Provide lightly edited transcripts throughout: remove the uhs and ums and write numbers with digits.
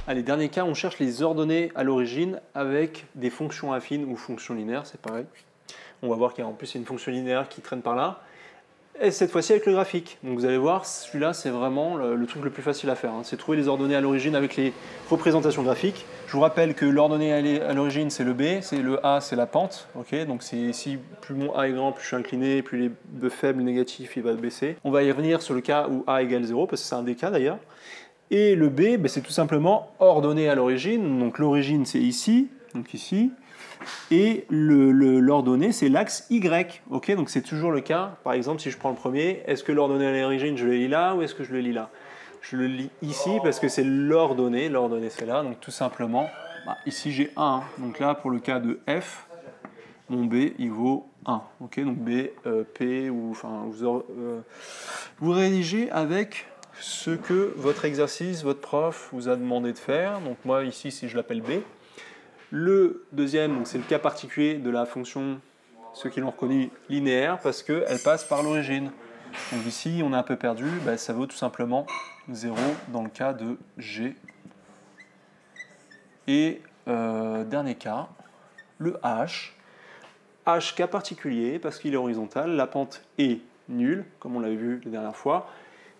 Allez, dernier cas, on cherche les ordonnées à l'origine avec des fonctions affines ou fonctions linéaires, c'est pareil. On va voir qu'il y a en plus une fonction linéaire qui traîne par là. Et cette fois-ci avec le graphique. Donc vous allez voir, celui-là c'est vraiment le truc le plus facile à faire. Hein. C'est trouver les ordonnées à l'origine avec les représentations graphiques. Je vous rappelle que l'ordonnée à l'origine c'est le B, c'est le A c'est la pente. Okay, donc c'est ici, plus mon A est grand, plus je suis incliné, plus il est de faible négatif, il va baisser. On va y revenir sur le cas où A égale 0, parce que c'est un des cas d'ailleurs. Et le B, ben, c'est tout simplement ordonnée à l'origine. Donc l'origine c'est ici, donc ici. Et l'ordonnée, c'est l'axe Y. Okay, donc c'est toujours le cas. Par exemple, si je prends le premier, est-ce que l'ordonnée à l'origine, je le lis là ou est-ce que je le lis là? Je le lis ici parce que c'est l'ordonnée. L'ordonnée, c'est là. Donc tout simplement, ici j'ai 1. Donc là, pour le cas de F, mon B, il vaut 1. Okay, donc B, P, ou enfin, vous rédigez avec ce que votre exercice, votre prof vous a demandé de faire. Donc moi, ici, si je l'appelle B. Le deuxième, c'est le cas particulier de la fonction, ceux qui l'ont reconnu, linéaire, parce qu'elle passe par l'origine. Donc ici, on est un peu perdu, ça vaut tout simplement 0 dans le cas de G. Et dernier cas, le H. H, cas particulier, parce qu'il est horizontal, la pente est nulle, comme on l'avait vu la dernière fois.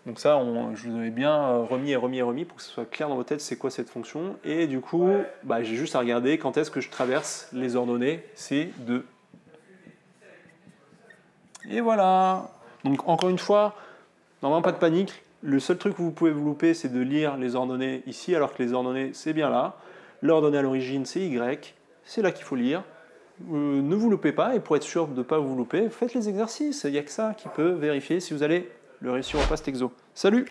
Donc ça, je vous avais bien remis pour que ce soit clair dans votre tête c'est quoi cette fonction. Et du coup, j'ai juste à regarder quand est-ce que je traverse les ordonnées C2. Et voilà. Donc encore une fois, normalement pas de panique. Le seul truc que vous pouvez vous louper, c'est de lire les ordonnées ici, alors que les ordonnées, c'est bien là. L'ordonnée à l'origine, c'est Y. C'est là qu'il faut lire. Ne vous loupez pas, et pour être sûr de ne pas vous louper, faites les exercices. Il n'y a que ça qui peut vérifier si vous allez le réussir ou pas cet exo. Salut!